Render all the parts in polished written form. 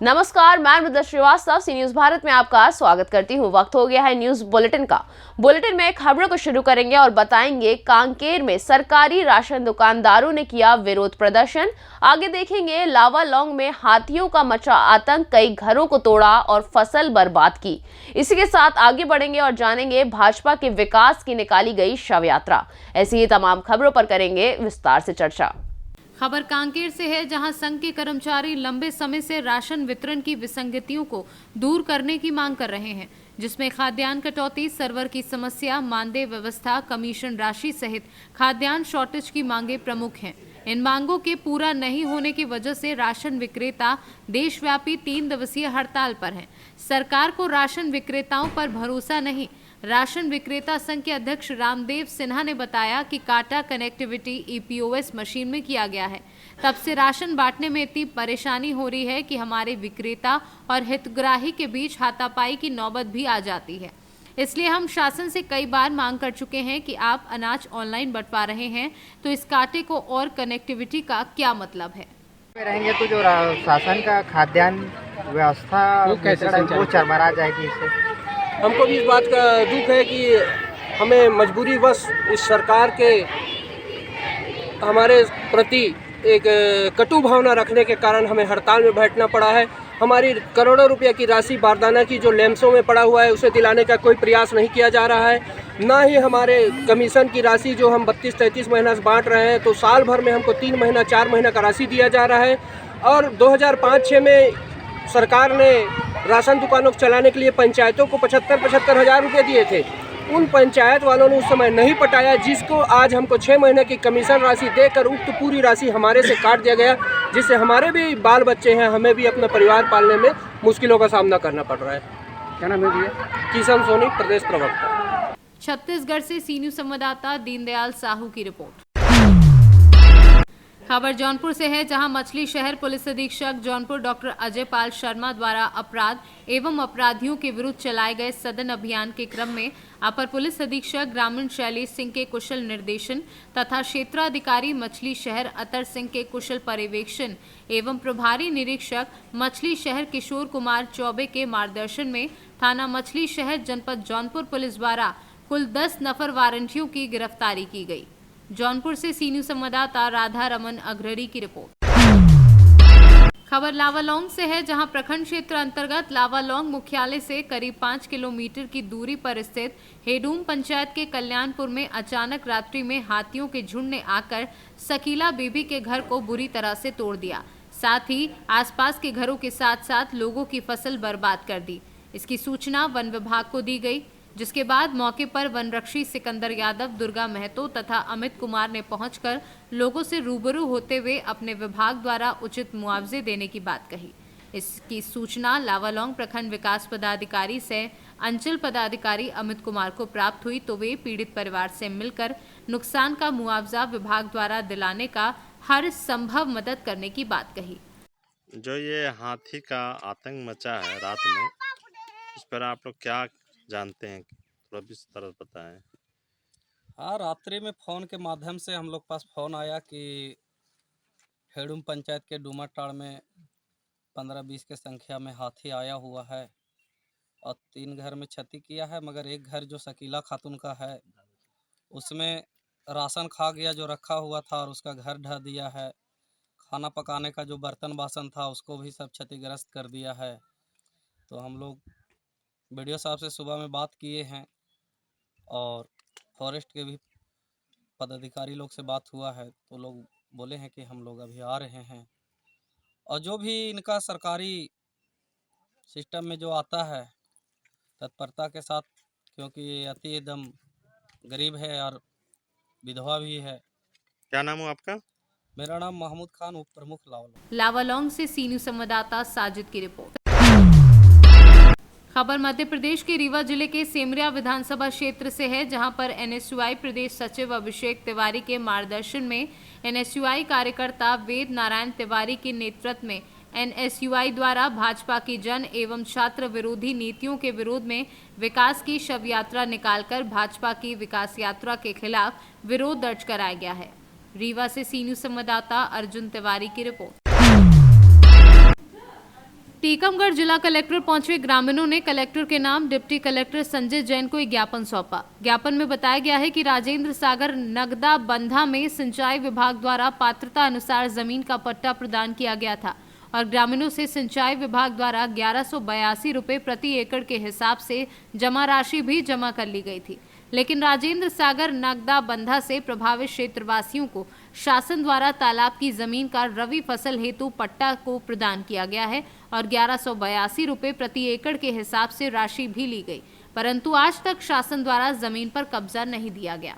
नमस्कार, मैं मृदुला श्रीवास्तव सी न्यूज भारत में आपका स्वागत करती हूँ। वक्त हो गया है न्यूज बुलेटिन का। बुलेटिन में खबरों को शुरू करेंगे और बताएंगे कांकेर में सरकारी राशन दुकानदारों ने किया विरोध प्रदर्शन। आगे देखेंगे लावालौंग में हाथियों का मचा आतंक, कई घरों को तोड़ा और फसल बर्बाद की। इसी के साथ आगे बढ़ेंगे और जानेंगे भाजपा के विकास की निकाली गई शव यात्रा। ऐसी ही तमाम खबरों पर करेंगे विस्तार से चर्चा। खबर कांकेर से है, जहां संघ के कर्मचारी लंबे समय से राशन वितरण की विसंगतियों को दूर करने की मांग कर रहे हैं, जिसमें खाद्यान्न कटौती, सर्वर की समस्या, मानदेय व्यवस्था, कमीशन राशि सहित खाद्यान्न शॉर्टेज की मांगें प्रमुख हैं। इन मांगों के पूरा नहीं होने की वजह से राशन विक्रेता देशव्यापी 3 दिवसीय हड़ताल पर हैं। सरकार को राशन विक्रेताओं पर भरोसा नहीं। राशन विक्रेता संघ के अध्यक्ष रामदेव सिन्हा ने बताया कि काटा कनेक्टिविटी ईपीओएस मशीन में किया गया है, तब से राशन बांटने में इतनी परेशानी हो रही है कि हमारे विक्रेता और हितग्राही के बीच हाथापाई की नौबत भी आ जाती है। इसलिए हम शासन से कई बार मांग कर चुके हैं कि आप अनाज ऑनलाइन बंटवा रहे हैं तो इस कांटे को और कनेक्टिविटी का क्या मतलब है। रहेंगे तो जो शासन का खाद्यान्न व्यवस्था वो चरमरा जाएगी। इससे हमको भी इस बात का दुख है कि हमें मजबूरीवश इस सरकार के हमारे प्रति एक कटु भावना रखने के कारण हमें हड़ताल में बैठना पड़ा है। हमारी करोड़ों रुपए की राशि बारदाना की जो लैंप्सों में पड़ा हुआ है उसे दिलाने का कोई प्रयास नहीं किया जा रहा है। ना ही हमारे कमीशन की राशि जो हम 32-33 महीना से बांट रहे हैं, तो साल भर में हमको 3 महीना 4 महीना का राशि दिया जा रहा है। और 2005-06 में सरकार ने राशन दुकानों को चलाने के लिए पंचायतों को 75-75 हज़ार रुपये दिए थे। उन पंचायत वालों ने उस समय नहीं पटाया, जिसको आज हमको 6 महीने की कमीशन राशि देकर उक्त पूरी राशि हमारे से काट दिया गया, जिससे हमारे भी बाल बच्चे हैं, हमें भी अपना परिवार पालने में मुश्किलों का सामना करना पड़ रहा है। क्या नाम है भैया? किशन सोनी, प्रदेश प्रवक्ता। छत्तीसगढ़ से सी न्यूज संवाददाता दीनदयाल साहू की रिपोर्ट। खबर जौनपुर से है, जहां मछली शहर पुलिस अधीक्षक जौनपुर डॉक्टर अजय पाल शर्मा द्वारा अपराध एवं अपराधियों के विरुद्ध चलाए गए सघन अभियान के क्रम में अपर पुलिस अधीक्षक ग्रामीण शैलेश सिंह के कुशल निर्देशन तथा क्षेत्राधिकारी मछली शहर अतर सिंह के कुशल पर्यवेक्षण एवं प्रभारी निरीक्षक मछली शहर किशोर कुमार चौबे के मार्गदर्शन में थाना मछली शहर जनपद जौनपुर पुलिस द्वारा कुल 10 नफर वारंटियों की गिरफ्तारी की गई। जौनपुर से सी न्यूज संवाददाता राधा रमन अग्रहरी की रिपोर्ट। खबर लावालौंग से है, जहां प्रखंड क्षेत्र अंतर्गत लावालौंग मुख्यालय से करीब 5 किलोमीटर की दूरी पर स्थित हेडूम पंचायत के कल्याणपुर में अचानक रात्रि में हाथियों के झुंड ने आकर सकीला बीबी के घर को बुरी तरह से तोड़ दिया, साथ ही आसपास के घरों के साथ साथ लोगों की फसल बर्बाद कर दी। इसकी सूचना वन विभाग को दी गई, जिसके बाद मौके पर वनरक्षी सिकंदर यादव, दुर्गा महतो तथा अमित कुमार ने पहुंचकर लोगों से रूबरू होते हुए अपने विभाग द्वारा उचित मुआवजे देने की बात कही। इसकी सूचना लावालौंग प्रखंड विकास पदाधिकारी से अंचल पदाधिकारी अमित कुमार को प्राप्त हुई, तो वे पीड़ित परिवार से मिलकर नुकसान का मुआवजा विभाग द्वारा दिलाने का हर संभव मदद करने की बात कही। जो ये हाथी का आतंक मचा है रात में, इस पर आप लोग क्या जानते हैं, थोड़ा विस्तार बताएं। हाँ, रात्रि में फ़ोन के माध्यम से हम लोग पास फ़ोन आया कि हेडूम पंचायत के डूमाटाड़ में 15-20 के संख्या में हाथी आया हुआ है और 3 घर में क्षति किया है, मगर एक घर जो शकीला खातून का है उसमें राशन खा गया जो रखा हुआ था और उसका घर ढह दिया है। खाना पकाने का जो बर्तन बासन था उसको भी सब क्षतिग्रस्त कर दिया है। तो हम लोग वीडियो साहब से सुबह में बात किए हैं और फॉरेस्ट के भी पदाधिकारी लोग से बात हुआ है, तो लोग बोले हैं कि हम लोग अभी आ रहे हैं और जो भी इनका सरकारी सिस्टम में जो आता है तत्परता के साथ, क्योंकि ये अति एकदम गरीब है और विधवा भी है। क्या नाम है आपका? मेरा नाम महमूद खान, उप प्रमुख लावालौंग। लावालौंग से सी न्यूज संवाददाता साजिद की रिपोर्ट। खबर मध्य प्रदेश के रीवा जिले के सेमरिया विधानसभा क्षेत्र से है, जहां पर एनएसयूआई प्रदेश सचिव अभिषेक तिवारी के मार्गदर्शन में एनएसयूआई कार्यकर्ता वेद नारायण तिवारी के नेतृत्व में एनएसयूआई द्वारा भाजपा की जन एवं छात्र विरोधी नीतियों के विरोध में विकास की शव यात्रा निकालकर भाजपा की विकास यात्रा के खिलाफ विरोध दर्ज कराया गया है। रीवा से सी न्यूज संवाददाता अर्जुन तिवारी की रिपोर्ट। टीकमगढ़ जिला कलेक्टर पहुंचे ग्रामीणों ने कलेक्टर के नाम डिप्टी कलेक्टर संजय जैन को एक ज्ञापन सौंपा। ज्ञापन में बताया गया है कि राजेंद्र सागर नगदा बंधा में सिंचाई विभाग द्वारा पात्रता अनुसार जमीन का पट्टा प्रदान किया गया था और ग्रामीणों से सिंचाई विभाग द्वारा 1182 रुपये प्रति एकड़ के हिसाब से जमा राशि भी जमा कर ली गई थी। लेकिन राजेंद्र सागर नगदा बंधा से प्रभावित क्षेत्रवासियों को शासन द्वारा तालाब की जमीन का रबी फसल हेतु पट्टा को प्रदान किया गया है और 1182 रुपये प्रति एकड़ के हिसाब से राशि भी ली गई, परंतु आज तक शासन द्वारा जमीन पर कब्जा नहीं दिया गया।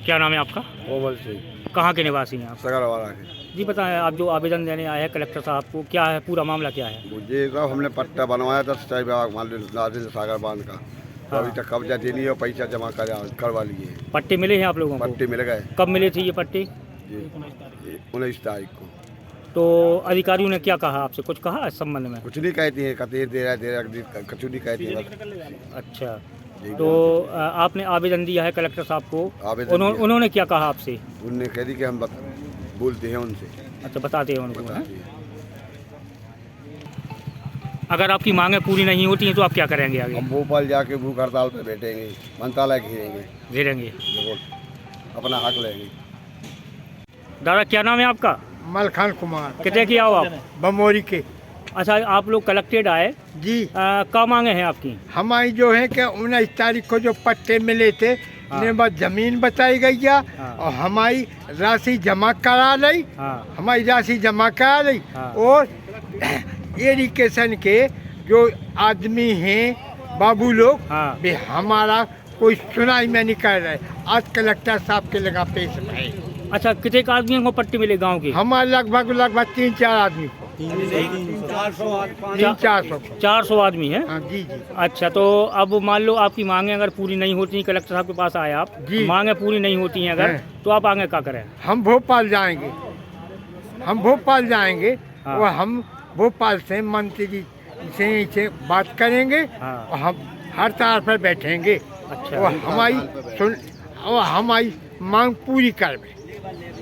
क्या नाम है आपका? कोमल सिंह, कहाँ के निवासी हैं आप? सगरवाला के। जी बताएं, आप जो आवेदन देने आए हैं कलेक्टर साहब को, क्या है पूरा मामला क्या है? मुझे साहब हमने पट्टा बनवाया था सिंचाई विभाग राजेंद्र सागर बांध का, तो अभी तक कब्जा दे लिया और पैसा जमा करवा लिए। पट्टे मिले हैं आप लोगों को? पट्टे मिल गए। कब मिले थे ये पट्टे? 19 तारीख को। तो अधिकारियों ने क्या कहा आपसे, कुछ कहा इस संबंध में? कुछ नहीं कहती है, कहते दे रहा कुछ नहीं कहती है। अच्छा, तो आपने आवेदन दिया है कलेक्टर साहब को, उन्होंने क्या कहा आपसे? उन्होंने कह दी कि हम बोलते हैं उनसे। अच्छा, बताते हैं उनको। अगर आपकी मांगें पूरी नहीं होती हैं तो आप क्या करेंगे आगे? हम भोपाल जाके भूख हड़ताल पे बैठेंगे, मंत्रालय घेरेंगे, अपना हक लेंगे। दादा क्या नाम है आपका? मलखान कुमार। कितने की आओ आप? बमोरी के। अच्छा, आप लोग कलेक्टेड आए जी। क्या मांगे हैं आपकी? हमारी जो है कि 19 तारीख को जो पट्टे मिले थे, ने बस जमीन बताई गई है और हमारी राशि जमा करा ली। हमारी राशि जमा करा ली और इरिगेशन के जो आदमी हैं बाबू लोग भी हमारा कोई सुनाई में नहीं कर रहे। आज कलेक्टर साहब के लगा पेश भाई। अच्छा, कितने आदमियों को पट्टे मिले गांव के? हमारे लगभग 3-4 आदमी को। 400 आदमी है। हाँ जी जी। अच्छा, तो अब मान लो आपकी मांगे अगर पूरी नहीं होती, कलेक्टर साहब के पास आए आप, मांगे पूरी नहीं होती हैं अगर, तो आप आगे क्या करें? हम भोपाल जाएंगे और हम भोपाल से मंत्री से बात करेंगे और हम हड़ताल पर बैठेंगे। अच्छा, और हमारी मांग पूरी करवे।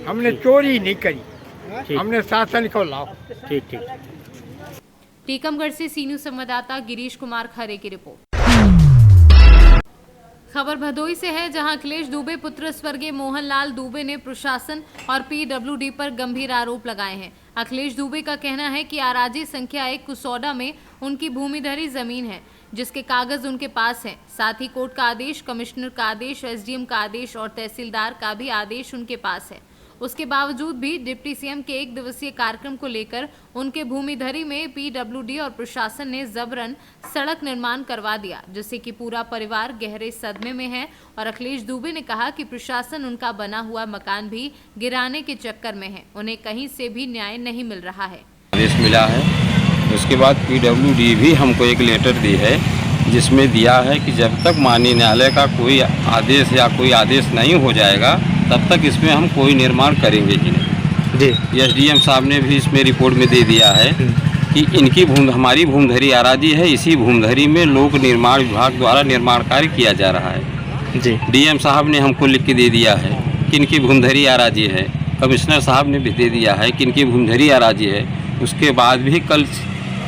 हमने चोरी नहीं करी, हमने शासन को लाओ। ठीक। टीकमगढ़ से सीनू संवाददाता गिरीश कुमार खरे की रिपोर्ट। खबर भदोई से है, जहां अखिलेश दुबे पुत्र स्वर्गीय मोहनलाल दुबे ने प्रशासन और पीडब्ल्यूडी पर गंभीर आरोप लगाए हैं। अखिलेश दुबे का कहना है कि आराजी संख्या 1 कुसौडा में उनकी भूमिधरी जमीन है, जिसके कागज उनके पास हैं। साथ ही कोर्ट का आदेश, कमिश्नर का आदेश, एसडीएम का आदेश और तहसीलदार का भी आदेश उनके पास है। उसके बावजूद भी डिप्टी सीएम के 1 दिवसीय कार्यक्रम को लेकर उनके भूमिधरी में पीडब्ल्यूडी और प्रशासन ने जबरन सड़क निर्माण करवा दिया, जिससे कि पूरा परिवार गहरे सदमे में है। और अखिलेश दुबे ने कहा कि प्रशासन उनका बना हुआ मकान भी गिराने के चक्कर में है, उन्हें कहीं से भी न्याय नहीं मिल रहा है। आदेश मिला है, उसके बाद पीडब्ल्यूडी भी हमको एक लेटर दी है, जिसमें दिया है कि जब तक माननीय न्यायालय का कोई आदेश या कोई आदेश नहीं हो जाएगा तब तक इसमें हम कोई निर्माण करेंगे ही नहीं। जी, एसडीएम साहब ने भी इसमें रिपोर्ट में दे दिया है कि इनकी हमारी भूमधरी आराजी है, इसी भूमधरी में लोक निर्माण विभाग द्वारा निर्माण कार्य किया जा रहा है। जी, डीएम साहब ने हमको लिख के दे दिया है कि इनकी भूमधरी आराजी है, कमिश्नर साहब ने भी दे दिया है कि इनकी भूमधरी आराजी है। उसके बाद भी कल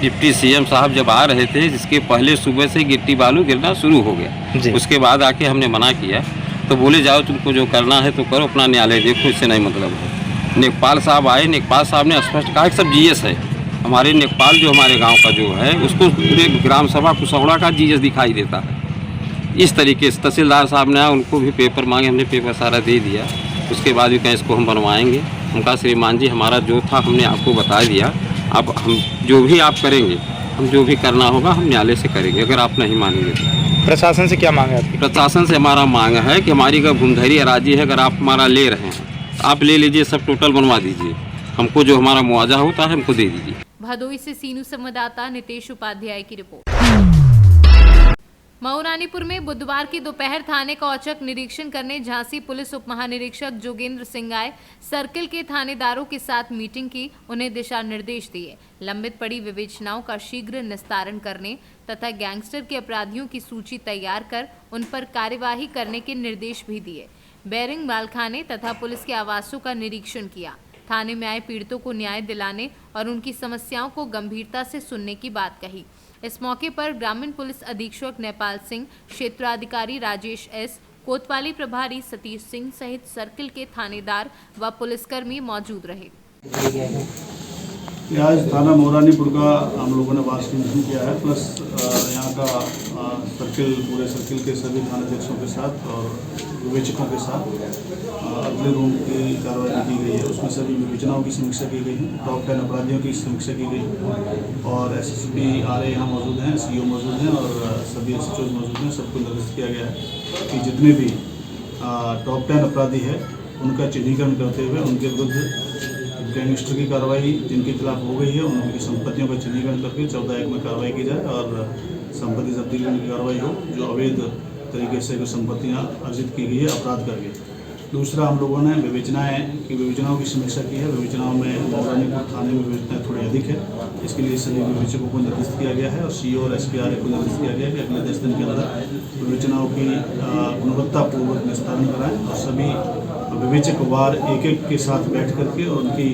डिप्टी सीएम साहब जब आ रहे थे, जिसके पहले सुबह से गिट्टी बालू गिरना शुरू हो गया। उसके बाद आके हमने मना किया तो बोले जाओ तुमको जो करना है तो करो, अपना न्यायालय देखो, इससे नहीं मतलब है। नेकपाल साहब आए, नेकपाल साहब ने स्पष्ट कहा कि सब जीएस है। हमारे नेकपाल जो हमारे गांव का जो है उसको पूरे ग्राम सभा कुसौड़ा का जीएस दिखाई देता है। इस तरीके से तहसीलदार साहब ने आया, उनको भी पेपर मांगे, हमने पेपर सारा दे दिया। उसके बाद भी कहें इसको हम बनवाएंगे। उनका श्रीमान जी हमारा जो था हमने आपको बता दिया, अब हम जो भी आप करेंगे, हम जो भी करना होगा हम न्यायालय से करेंगे, अगर आप नहीं मानेंगे तो। प्रशासन से क्या मांग है आपकी? प्रशासन से हमारा मांग है कि हमारी अगर भूमधरी अराजी है, अगर आप हमारा ले रहे हैं आप ले लीजिए, सब टोटल बनवा दीजिए, हमको जो हमारा मुआवजा होता है हमको दे दीजिए। भदोई से सीनू संवाददाता नितेश उपाध्याय की रिपोर्ट। मऊरानीपुर में बुधवार की दोपहर थाने का औचक निरीक्षण करने झांसी पुलिस उप महानिरीक्षक जोगेंद्र सिंह आए। सर्किल के थानेदारों के साथ मीटिंग की, उन्हें दिशा निर्देश दिए। लंबित पड़ी विवेचनाओं का शीघ्र निस्तारण करने तथा गैंगस्टर के अपराधियों की सूची तैयार कर उन पर कार्यवाही करने के निर्देश भी दिए। बैरिंग बालखाने तथा पुलिस के आवासों का निरीक्षण किया। थाने में आए पीड़ितों को न्याय दिलाने और उनकी समस्याओं को गंभीरता से सुनने की बात कही। इस मौके पर ग्रामीण पुलिस अधीक्षक नेपाल सिंह, क्षेत्राधिकारी राजेश एस, कोतवाली प्रभारी सतीश सिंह सहित सर्किल के थानेदार व पुलिसकर्मी मौजूद रहे। आज थाना मोरानीपुर का हम लोगों ने वार्षिक किया है, प्लस यहाँ का पूरे सर्किल के सभी थानाध्यक्षों के साथ और विवेचकों के साथ अगले रूम की कार्रवाई की गई है। उसमें सभी विवेचनाओं की समीक्षा की गई है, टॉप 10 अपराधियों की समीक्षा की गई और SSP RA यहाँ मौजूद हैं, CO मौजूद हैं और सभी SHO मौजूद हैं। सबको निर्देशित किया गया है कि जितने भी टॉप 10 अपराधी है उनका चिन्हीकरण करते हुए उनके विरुद्ध गैंगस्टर की कार्रवाई जिनके खिलाफ हो गई है उनकी संपत्तियों का चिन्हीकरण करके 14(1) में कार्रवाई की जाए और संपत्ति जब्ती करने की कार्रवाई हो जो अवैध तरीके से जो संपत्तियां अर्जित की गई है अपराध करके। दूसरा, हम लोगों ने विवेचनाओं की समीक्षा की है। विवेचनाओं में मोरानीपुर थाने में विवेचनाएँ थोड़ी अधिक है, इसके लिए सभी विवेचकों को निर्देशित किया गया है और CO और SP RA को निर्देशित किया गया है कि अगले 10 दिन के अंदर विवेचनाओं की गुणवत्तापूर्वक निस्तारण कराएं और सभी विवेचक वार एक के साथ बैठ करके और उनकी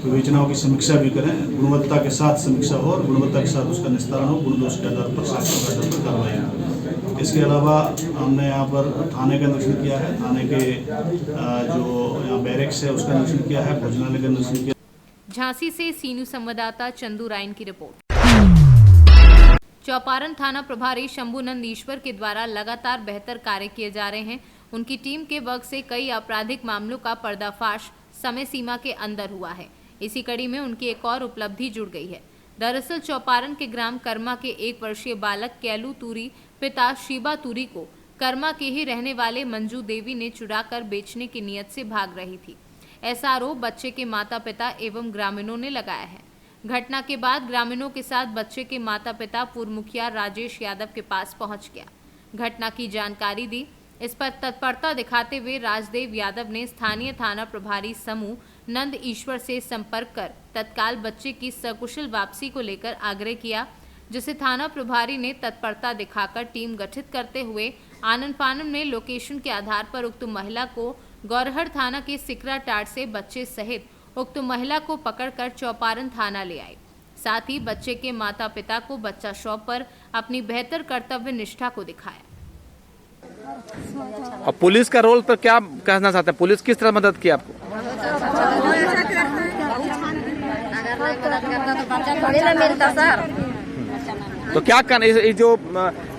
विवेचनाओं की समीक्षा भी करें। गुणवत्ता के साथ समीक्षा हो और गुणवत्ता के साथ उसका निस्तारण हो, गुण दोष के आधार पर शासन के आधार पर कार्रवाई हो। इसके अलावा हमने यहाँ पर थाने का निरीक्षण किया है, थाने के जो यहाँ बैरिक्स है उसका निरीक्षण किया है, भोजनालय का निरीक्षण किया। झांसी से सीनू संवाददाता चंदू रायन की रिपोर्ट। चौपारण थाना प्रभारी शंभुनंद ईश्वर के द्वारा लगातार बेहतर कार्य किए जा रहे हैं। उनकी टीम के वर्क से कई आपराधिक मामलों का पर्दाफाश समय सीमा के अंदर हुआ है। इसी कड़ी में उनकी एक और उपलब्धि जुड़ गई है। दरअसल चौपारण के ग्राम कर्मा के 1 वर्षीय बालक कैलू तूरी पिता शिबा तूरी को कर्मा के ही रहने वाले मंजू देवी ने चुराकर बेचने की नियत से भाग रही थी। ऐसा आरोप बच्चे के माता पिता एवं ग्रामीणों ने लगाया है। घटना के बाद ग्रामीणों के साथ बच्चे के माता पिता पूर्व मुखिया राजेश यादव के पास पहुंच गया। घटना की जानकारी दी। इस पर तत्परता दिखाते हुए राजदेव यादव ने स्थानीय थाना प्रभारी समूह नंद ईश्वर से संपर्क कर तत्काल बच्चे की सकुशल वापसी को लेकर आग्रह किया, जिसे थाना प्रभारी ने तत्परता दिखाकर टीम गठित करते हुए आनन फानन में लोकेशन के आधार पर उक्त महिला को गौरहर थाना के सिकरा टाट से बच्चे सहित उक्त महिला को पकड़कर चौपारण थाना ले आए। साथ ही बच्चे के माता पिता को बच्चा शॉप पर अपनी बेहतर कर्तव्य निष्ठा को दिखाया। और पुलिस का रोल पर क्या कहना चाहते हैं? पुलिस किस तरह मदद की आपको? तो क्या करना जो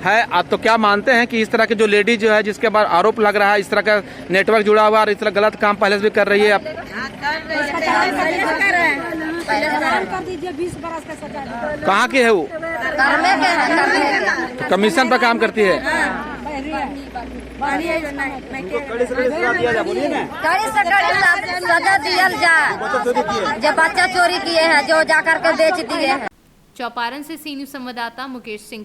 है आप तो क्या मानते हैं कि इस तरह के जो लेडी जो है जिसके बाद आरोप लग रहा है इस तरह का नेटवर्क जुड़ा हुआ और इस तरह गलत काम पहले से भी कर रही है आप? कहाँ की है वो? तो कमीशन पर काम करती है। सजा दिया जाए जो बच्चा चोरी किए हैं जो जाकर के बेच दिए हैं। चौपारण से सीनियर संवाददाता मुकेश सिंह।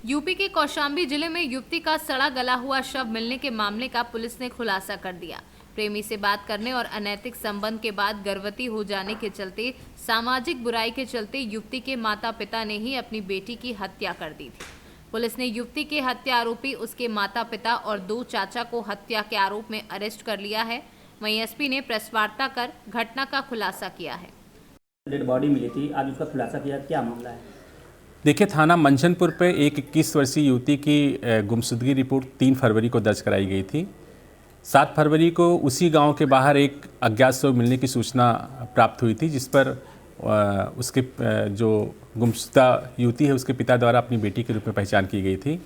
यूपी के कौशाम्बी जिले में युवती का सड़ा गला हुआ शव मिलने के मामले का पुलिस ने खुलासा कर दिया। प्रेमी से बात करने और अनैतिक संबंध के बाद गर्भवती हो जाने के चलते सामाजिक बुराई के चलते युवती के माता पिता ने ही अपनी बेटी की हत्या कर दी थी। पुलिस ने युवती के हत्या आरोपी उसके माता पिता और 2 चाचा को हत्या के आरोप में अरेस्ट कर लिया है। वहीं SP ने प्रेस वार्ता कर घटना का खुलासा किया है। डेड बॉडी मिली थी, आज उसका खुलासा किया, क्या मामला है? देखिए, थाना मंझनपुर पे एक 21 वर्षीय युवती की गुमशुदगी रिपोर्ट 3 फरवरी को दर्ज कराई गई थी। 7 फरवरी को उसी गांव के बाहर एक अज्ञात शव मिलने की सूचना प्राप्त हुई थी, जिस पर उसके जो गुमशुदा युवती है उसके पिता द्वारा अपनी बेटी के रूप में पहचान की गई थी।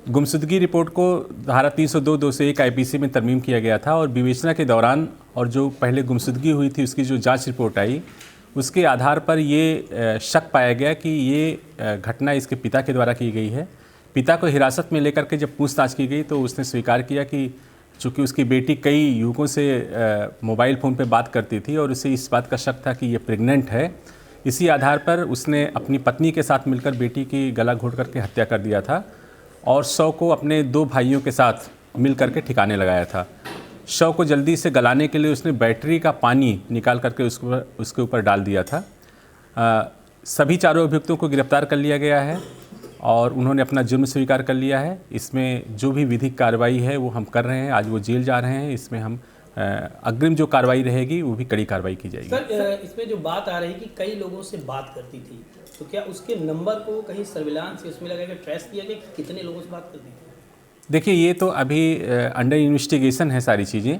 गुमशुदगी रिपोर्ट को धारा 302(2)(1) IPC में तरमीम किया गया था और विवेचना के दौरान और जो पहले गुमशुदगी हुई थी उसकी जो जांच रिपोर्ट आई उसके आधार पर ये शक पाया गया कि ये घटना इसके पिता के द्वारा की गई है। पिता को हिरासत में लेकर के जब पूछताछ की गई तो उसने स्वीकार किया कि चूँकि उसकी बेटी कई युवकों से मोबाइल फ़ोन पे बात करती थी और उसे इस बात का शक था कि ये प्रेग्नेंट है। इसी आधार पर उसने अपनी पत्नी के साथ मिलकर बेटी की गला घोट करके हत्या कर दिया था और शव को अपने 2 भाइयों के साथ मिल करके ठिकाने लगाया था। शव को जल्दी से गलाने के लिए उसने बैटरी का पानी निकाल करके उसके ऊपर डाल दिया था। सभी 4 अभियुक्तों को गिरफ्तार कर लिया गया है और उन्होंने अपना जुर्म स्वीकार कर लिया है। इसमें जो भी विधिक कार्रवाई है वो हम कर रहे हैं। आज वो जेल जा रहे हैं। इसमें हम अग्रिम जो कार्रवाई रहेगी वो भी कड़ी कार्रवाई की जाएगी। सर, इसमें जो बात आ रही कि कई लोगों से बात करती थी, तो क्या उसके नंबर को कहीं सर्विलांस उसमें लगा के ट्रेस किया कि कितने लोगों से बात करती थी? देखिए, ये तो अभी अंडर इन्वेस्टिगेशन है सारी चीज़ें,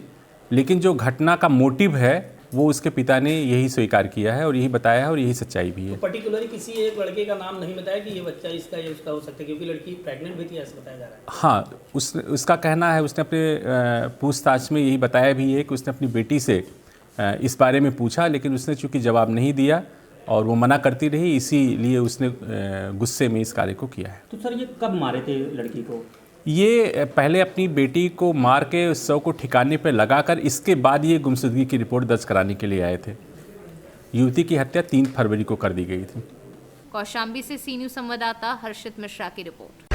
लेकिन जो घटना का मोटिव है वो उसके पिता ने यही स्वीकार किया है और यही बताया है और यही सच्चाई भी है। तो पर्टिकुलरली किसी एक लड़के का नाम नहीं बताया कि ये बच्चा इसका या उसका हो सकता है, क्योंकि लड़की प्रेग्नेंट भी थी ऐसा बताया जा रहा है। हाँ, उसका कहना है, उसने अपने पूछताछ में यही बताया भी है कि उसने अपनी बेटी से इस बारे में पूछा, लेकिन उसने चूँकि जवाब नहीं दिया और वो मना करती रही, इसीलिए उसने गुस्से में इस कार्य को किया है। तो सर, ये कब मारे थे लड़की को? ये पहले अपनी बेटी को मार के उस शव को ठिकाने पर लगाकर इसके बाद ये गुमशुदगी की रिपोर्ट दर्ज कराने के लिए आए थे। युवती की हत्या 3 फरवरी को कर दी गई थी। कौशाम्बी से सी न्यूज़ संवाददाता हर्षित मिश्रा की रिपोर्ट।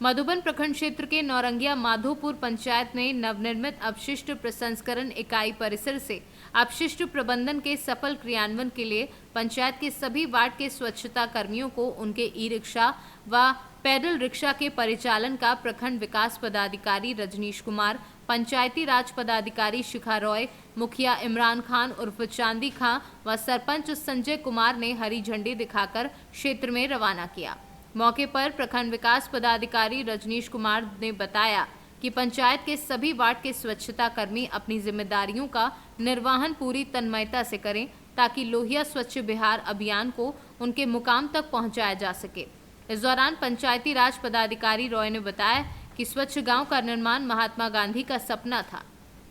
मधुबन प्रखंड क्षेत्र के नौरंगिया माधोपुर पंचायत में नवनिर्मित अपशिष्ट प्रसंस्करण इकाई परिसर से अपशिष्ट प्रबंधन के सफल क्रियान्वयन के लिए पंचायत के सभी वार्ड के स्वच्छता कर्मियों को उनके ई रिक्शा व पैडल रिक्शा के परिचालन का प्रखंड विकास पदाधिकारी रजनीश कुमार, पंचायती राज पदाधिकारी शिखा रॉय, मुखिया इमरान खान उर्फ चांदी खां व सरपंच संजय कुमार ने हरी झंडी दिखाकर क्षेत्र में रवाना किया। मौके पर प्रखंड विकास पदाधिकारी रजनीश कुमार ने बताया कि पंचायत के सभी वार्ड के स्वच्छता कर्मी अपनी जिम्मेदारियों का निर्वहन पूरी तन्मयता से करें ताकि लोहिया स्वच्छ बिहार अभियान को उनके मुकाम तक पहुंचाया जा सके। इस दौरान पंचायती राज पदाधिकारी रॉय ने बताया कि स्वच्छ गांव का निर्माण महात्मा गांधी का सपना था।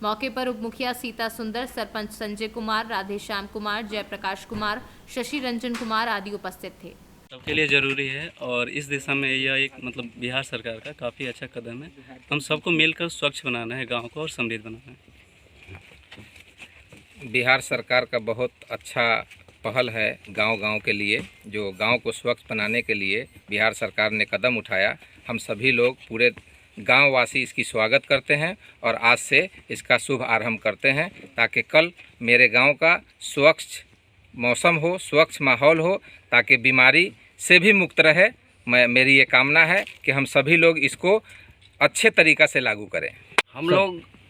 मौके पर उप मुखिया सीता सुंदर, सरपंच संजय कुमार, राधेश्याम कुमार, जयप्रकाश कुमार, शशि रंजन कुमार आदि उपस्थित थे। सबके लिए ज़रूरी है और इस दिशा में यह एक बिहार सरकार का काफ़ी अच्छा कदम है। हम सबको मिलकर स्वच्छ बनाना है गांव को और समृद्ध बनाना है। बिहार सरकार का बहुत अच्छा पहल है गांव-गांव के लिए, जो गांव को स्वच्छ बनाने के लिए बिहार सरकार ने कदम उठाया। हम सभी लोग पूरे गांव वासी इसकी स्वागत करते हैं और आज से इसका शुभ आरंभ करते हैं ताकि कल मेरे गांव का स्वच्छ मौसम हो, स्वच्छ माहौल हो, ताकि बीमारी से भी मुक्त रहे। मेरी ये कामना है कि हम सभी लोग इसको अच्छे तरीक़ा से लागू करें।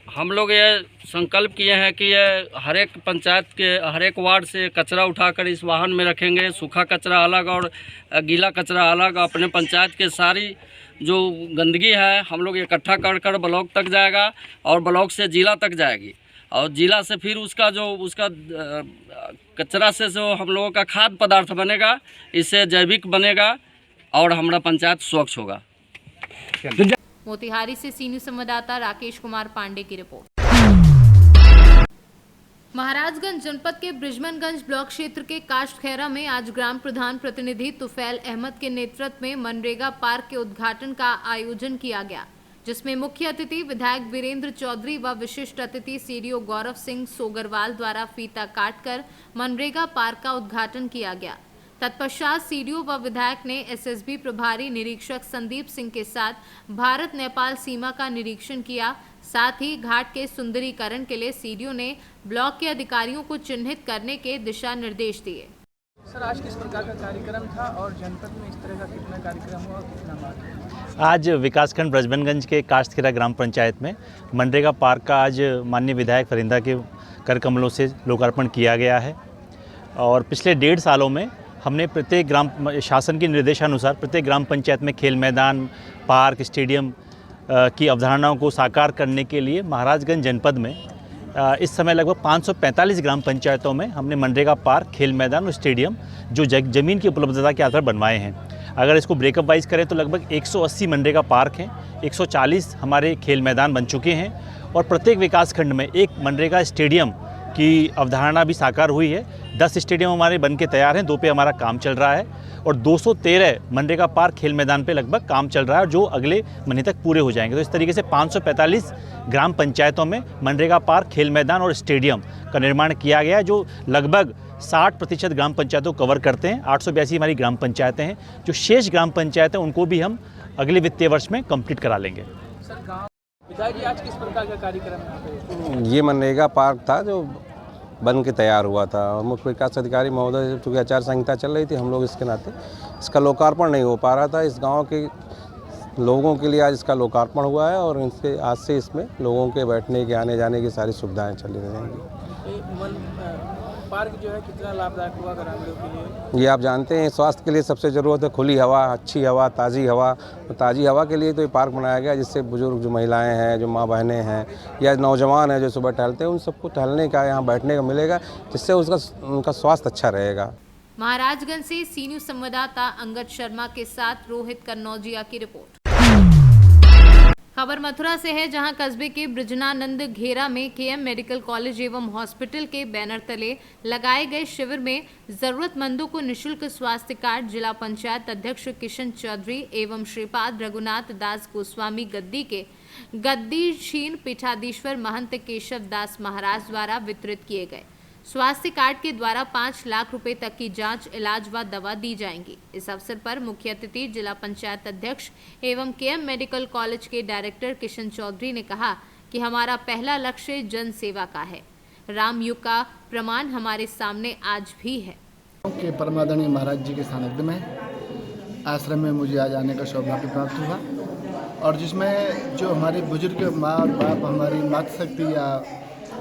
हम लोग ये संकल्प किए हैं कि ये हर एक पंचायत के हर एक वार्ड से कचरा उठाकर इस वाहन में रखेंगे। सूखा कचरा अलग और गीला कचरा अलग। अपने पंचायत के सारी जो गंदगी है हम लोग इकट्ठा कर ब्लॉक तक जाएगा और ब्लॉक से जिला तक जाएगी और जिला से फिर उसका कचरा से जो हम लोगों का खाद्य पदार्थ बनेगा, इससे जैविक बनेगा और हमारा पंचायत स्वच्छ होगा। मोतिहारी से सी न्यूज़ संवाददाता राकेश कुमार पांडे की रिपोर्ट। महाराजगंज जनपद के बृजमनगंज ब्लॉक क्षेत्र के काश्तखेरा में आज ग्राम प्रधान प्रतिनिधि तुफैल अहमद के नेतृत्व में मनरेगा पार्क के उद्घाटन का आयोजन किया गया, जिसमें मुख्य अतिथि विधायक वीरेंद्र चौधरी व विशिष्ट अतिथि सीडीओ गौरव सिंह सोगरवाल द्वारा फीता काटकर मनरेगा पार्क का उद्घाटन किया गया। तत्पश्चात सीडीओ व विधायक ने एसएसबी प्रभारी निरीक्षक संदीप सिंह के साथ भारत नेपाल सीमा का निरीक्षण किया। साथ ही घाट के सुंदरीकरण के लिए सीडीओ ने ब्लॉक के अधिकारियों को चिन्हित करने के दिशा निर्देश दिए। सर, आज किस प्रकार का कार्यक्रम था और जनपद में इस तरह का कितना कार्यक्रम हुआ, कितना बात? आज विकासखंड बृजमनगंज के काश्तखेरा ग्राम पंचायत में मनरेगा पार्क का आज माननीय विधायक फरिंदा के कर कमलों से लोकार्पण किया गया है और पिछले 1.5 सालों में हमने प्रत्येक ग्राम शासन के निर्देशानुसार प्रत्येक ग्राम पंचायत में खेल मैदान, पार्क, स्टेडियम की अवधारणाओं को साकार करने के लिए महाराजगंज जनपद में इस समय लगभग 545 ग्राम पंचायतों में हमने मनरेगा पार्क, खेल मैदान और स्टेडियम जो ज़मीन की उपलब्धता के आधार बनवाए हैं। अगर इसको ब्रेकअप वाइज करें तो लगभग 180 मनरेगा पार्क हैं, 140 हमारे खेल मैदान बन चुके हैं और प्रत्येक विकासखंड में एक मनरेगा स्टेडियम की अवधारणा भी साकार हुई है। 10 स्टेडियम हमारे बन के तैयार हैं, 2 पे हमारा काम चल रहा है और 213 मनरेगा पार्क खेल मैदान पे लगभग काम चल रहा है जो अगले महीने तक पूरे हो जाएंगे। तो इस तरीके से 545 ग्राम पंचायतों में मनरेगा पार्क, खेल मैदान और स्टेडियम का निर्माण किया गया है जो लगभग 60% ग्राम पंचायतों को कवर करते हैं। 882 हमारी ग्राम पंचायतें हैं। जो शेष ग्राम पंचायतें उनको भी हम अगले वित्तीय वर्ष में कंप्लीट करा लेंगे। विधायक जी, आज किस प्रकार का कार्यक्रम है? ये मनरेगा पार्क था जो बन के तैयार हुआ था। मुख्य विकास अधिकारी महोदय, चूँकि आचार संहिता चल रही थी, हम लोग इसके नाते इसका लोकार्पण नहीं हो पा रहा था। इस गांव के लोगों के लिए आज इसका लोकार्पण हुआ है और इनसे आज से इसमें लोगों के बैठने के आने जाने की सारी सुविधाएं चली रहेंगी। पार्क जो है कितना लाभदायक हुआ ग्रामीणों के लिए? ये आप जानते हैं स्वास्थ्य के लिए सबसे ज़रूरत है खुली हवा, अच्छी हवा, ताज़ी हवा। तो ताज़ी हवा के लिए तो ये पार्क बनाया गया जिससे बुजुर्ग जो महिलाएं हैं, जो माँ बहनें हैं या नौजवान हैं जो सुबह टहलते हैं, उन सबको टहलने का यहाँ बैठने का मिलेगा जिससे उनका स्वास्थ्य अच्छा रहेगा। महाराजगंज से सी न्यूज़ संवाददाता अंगद शर्मा के साथ रोहित कन्नौजिया की रिपोर्ट। खबर मथुरा से है, जहां कस्बे के ब्रजनानंद घेरा में केएम मेडिकल कॉलेज एवं हॉस्पिटल के बैनर तले लगाए गए शिविर में जरूरतमंदों को निशुल्क स्वास्थ्य कार्ड जिला पंचायत अध्यक्ष किशन चौधरी एवं श्रीपाद रघुनाथ दास गोस्वामी गद्दी के गद्दीशीन पीठाधीश्वर महंत केशव दास महाराज द्वारा वितरित किए गए। स्वास्थ्य कार्ड के द्वारा 5 लाख रुपए तक की जांच, इलाज व दवा दी जाएंगी। इस अवसर पर मुख्य अतिथि जिला पंचायत अध्यक्ष एवं केएम मेडिकल कॉलेज के डायरेक्टर किशन चौधरी ने कहा कि हमारा पहला लक्ष्य जन सेवा का है। रामयुग का प्रमाण हमारे सामने आज भी है। के परमादरणीय महाराज जी के सानिध्य में आश्रम में मुझे आज आने का सौभाग्य प्राप्त हुआ और जिसमें जो हमारे बुजुर्ग माँ और बाप, हमारी मातृशक्ति या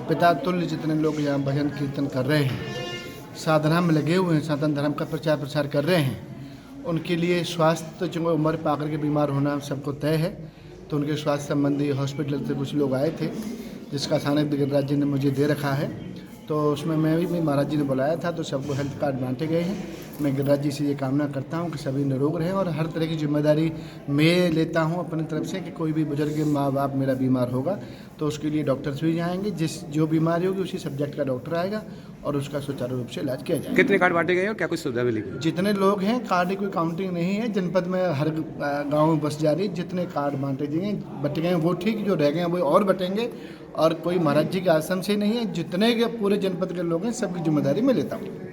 पिता तुल्य जितने लोग यहाँ भजन कीर्तन कर रहे हैं, साधना में लगे हुए हैं, सनातन धर्म का प्रचार प्रसार कर रहे हैं, उनके लिए स्वास्थ्य जो उम्र पा करके बीमार होना सबको तय है। तो उनके स्वास्थ्य संबंधी हॉस्पिटल से कुछ लोग आए थे जिसका सानिध्य गिरिराज जी ने मुझे दे रखा है। तो उसमें मैं भी महाराज जी ने बुलाया था, तो सबको हेल्थ कार्ड बांटे गए हैं। मैं गिरिराज जी से ये कामना करता हूँ कि सभी निरोग रहें और हर तरह की जिम्मेदारी मैं लेता हूँ अपनी तरफ से कि कोई भी बुजुर्ग माँ बाप मेरा बीमार होगा तो उसके लिए डॉक्टर्स भी जाएंगे, जो बीमारी होगी उसी सब्जेक्ट का डॉक्टर आएगा और उसका सुचारू रूप से इलाज किया जाएगा। कितने कार्ड बांटे गए और क्या कुछ सुविधा मिलेगी? जितने लोग हैं, कार्ड की कोई काउंटिंग नहीं है, जनपद में हर गाँव में बस जा रही, जितने कार्ड बांटे गए बटे गए वो ठीक, जो रह गए वो और बटेंगे और कोई महाराज जी के आश्रम से नहीं है, जितने के पूरे जनपद के लोग हैं सबकी जिम्मेदारी मैं लेता हूँ।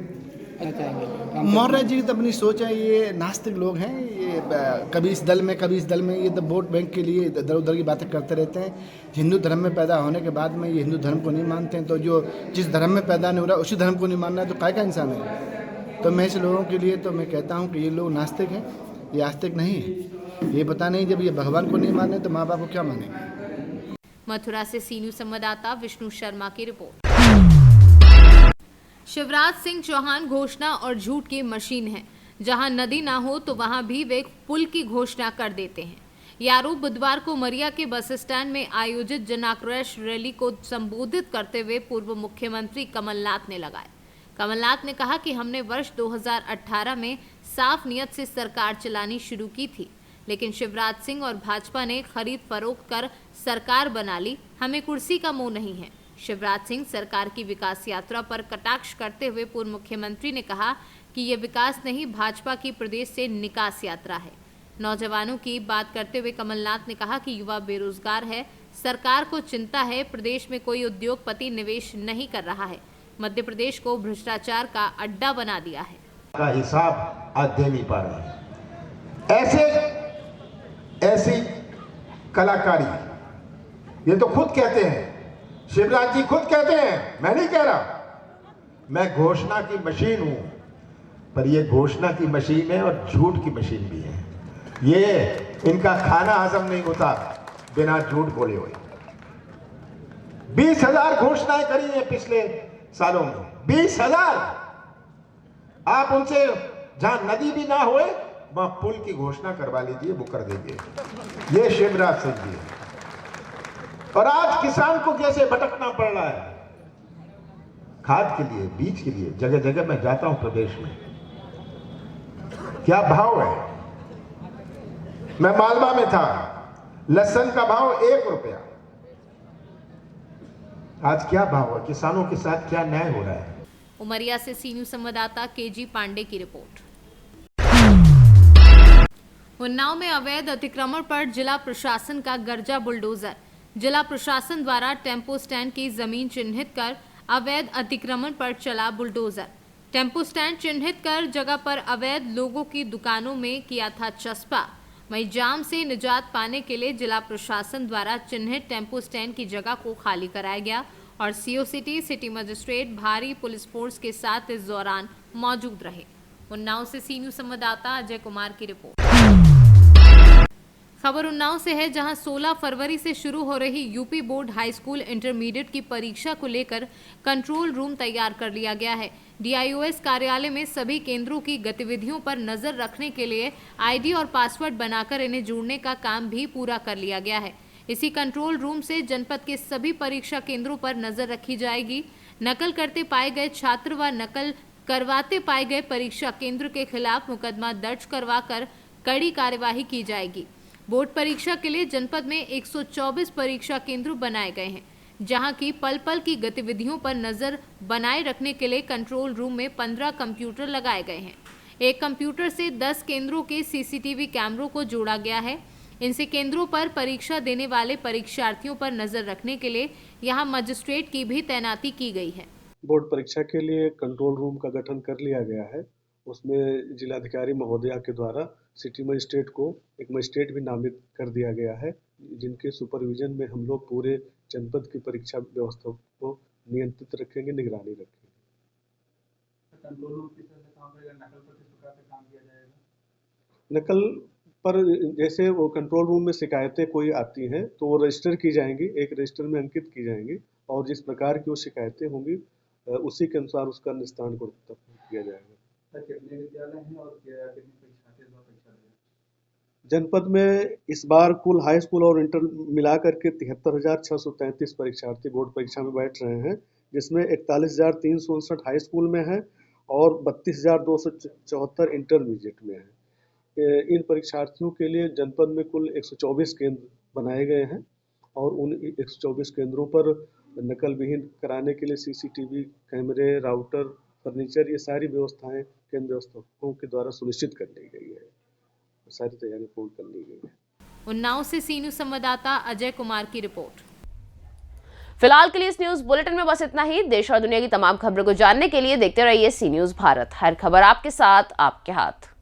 महाराज जी की तो अपनी सोच है, ये नास्तिक लोग हैं, ये कभी इस दल में कभी इस दल में, ये तो वोट बैंक के लिए इधर उधर की बातें करते रहते हैं। हिंदू धर्म में पैदा होने के बाद में ये हिंदू धर्म को नहीं मानते हैं, तो जो जिस धर्म में पैदा नहीं हो रहा उसी धर्म को नहीं मानना है तो काय का इंसान है। तो मैं ऐसे लोगों के लिए तो मैं कहता हूँ कि ये लोग नास्तिक हैं, ये आस्तिक नहीं है। ये पता नहीं जब ये भगवान को नहीं माने तो माँ बाप को क्या मानेंगे। मथुरा से सी न्यूज़ संवाददाता विष्णु शर्मा की रिपोर्ट। शिवराज सिंह चौहान घोषणा और झूठ की मशीन है। जहां नदी ना हो तो वहां भी वे पुल की घोषणा कर देते हैं। ये आरोप बुधवार को उमरिया के बस स्टैंड में आयोजित जन आक्रोश रैली को संबोधित करते हुए पूर्व मुख्यमंत्री कमलनाथ ने लगाए। कमलनाथ ने कहा कि हमने वर्ष 2018 में साफ नियत से सरकार चलानी शुरू की थी, लेकिन शिवराज सिंह और भाजपा ने खरीद फरोख्त कर सरकार बना ली। हमें कुर्सी का मोह नहीं है। शिवराज सिंह सरकार की विकास यात्रा पर कटाक्ष करते हुए पूर्व मुख्यमंत्री ने कहा कि ये विकास नहीं, भाजपा की प्रदेश से निकास यात्रा है। नौजवानों की बात करते हुए कमलनाथ ने कहा कि युवा बेरोजगार है, सरकार को चिंता है, प्रदेश में कोई उद्योगपति निवेश नहीं कर रहा है, मध्य प्रदेश को भ्रष्टाचार का अड्डा बना दिया है। का हिसाब आज दे नहीं पा रहे। ऐसी कलाकारी ये तो खुद कहते हैं, शिवराज जी खुद कहते हैं, मैं नहीं कह रहा। मैं घोषणा की मशीन हूं, पर ये घोषणा की मशीन है और झूठ की मशीन भी है। ये इनका खाना हजम नहीं होता बिना झूठ बोले हुए। 20,000 घोषणाएं करी हैं पिछले सालों में, 20,000। आप उनसे जहां नदी भी ना होए वहां पुल की घोषणा करवा लीजिए, वो कर देंगे। ये शिवराज सिंह जी है। और आज किसान को कैसे भटकना पड़ रहा है खाद के लिए, बीज के लिए। जगह जगह मैं जाता हूं प्रदेश में, क्या भाव है। मैं मालवा में था, लहसुन का भाव 1 रुपया, आज क्या भाव है। किसानों के साथ क्या न्याय हो रहा है। उमरिया से सी न्यूज़ संवाददाता केजी पांडे की रिपोर्ट। उन्नाव में अवैध अतिक्रमण पर जिला प्रशासन का गर्जा बुलडोजर। जिला प्रशासन द्वारा टेम्पो स्टैंड की जमीन चिन्हित कर अवैध अतिक्रमण पर चला बुलडोजर। टेम्पो स्टैंड चिन्हित कर जगह पर अवैध लोगों की दुकानों में किया था चस्पा। वहीं जाम से निजात पाने के लिए जिला प्रशासन द्वारा चिन्हित टेम्पो स्टैंड की जगह को खाली कराया गया और सीओ सिटी मजिस्ट्रेट भारी पुलिस फोर्स के साथ इस दौरान मौजूद रहे। उन्नाव से सी न्यूज़ संवाददाता अजय कुमार की रिपोर्ट। खबर उन्नाव से है, जहां 16 फरवरी से शुरू हो रही UP board high school intermediate की परीक्षा को लेकर कंट्रोल रूम तैयार कर लिया गया है। DIOS कार्यालय में सभी केंद्रों की गतिविधियों पर नजर रखने के लिए ID और पासवर्ड बनाकर इन्हें जोड़ने का काम भी पूरा कर लिया गया है। इसी कंट्रोल रूम से जनपद के सभी परीक्षा केंद्रों पर नजर रखी जाएगी। नकल करते पाए गए छात्र व नकल करवाते पाए गए परीक्षा केंद्र के खिलाफ मुकदमा दर्ज करवाकर कड़ी कार्यवाही की जाएगी। बोर्ड परीक्षा के लिए जनपद में 124 परीक्षा केंद्र बनाए गए हैं, जहां की पल पल की गतिविधियों पर नजर बनाए रखने के लिए कंट्रोल रूम में 15 कंप्यूटर लगाए गए हैं। एक कंप्यूटर से 10 केंद्रों के CCTV कैमरों को जोड़ा गया है। इनसे केंद्रों पर परीक्षा देने वाले परीक्षार्थियों पर नजर रखने के लिए यहां मजिस्ट्रेट की भी तैनाती की गई है। बोर्ड परीक्षा के लिए कंट्रोल रूम का गठन कर लिया गया है। उसमें जिलाधिकारी महोदया के द्वारा सिटी मजिस्ट्रेट को एक मजिस्ट्रेट भी नामित कर दिया गया है, जिनके सुपरविजन में हम लोग पूरे जनपद की परीक्षा व्यवस्था को नियंत्रित रखेंगे, निगरानी रखेंगे। नकल पर जैसे वो कंट्रोल रूम में शिकायतें कोई आती हैं तो वो रजिस्टर की जाएंगी, एक रजिस्टर में अंकित की जाएंगी और जिस प्रकार की वो शिकायतें होंगी उसी के अनुसार उसका निस्तारण किया जाएगा। कितने विद्यालय हैं और कितनी परीक्षार्थी परीक्षा देंगे? जनपद में इस बार कुल हाई स्कूल और इंटर मिलाकर के 73,633 परीक्षार्थी बोर्ड परीक्षा में बैठ रहे हैं, जिसमें 41,359 हाई स्कूल में है और 32,274 इंटरमीडिएट में है। इन परीक्षार्थियों के लिए जनपद में कुल 124 केंद्र बनाए गए हैं और उन 124 केंद्रों पर नकल विहीन कराने के लिए CCTV कैमरे, राउटर, फर्नीचर, ये सारी व्यवस्थाएं केंद्र व्यवस्थापकों के द्वारा सुनिश्चित कर ली गई है। सारी तैयारी पूर्ण कर ली गई है। उन्नाव से सी न्यूज संवाददाता अजय कुमार की रिपोर्ट। फिलहाल के लिए इस न्यूज बुलेटिन में बस इतना ही। देश और दुनिया की तमाम खबरों को जानने के लिए देखते रहिए सी न्यूज भारत। हर खबर आपके साथ, आपके हाथ।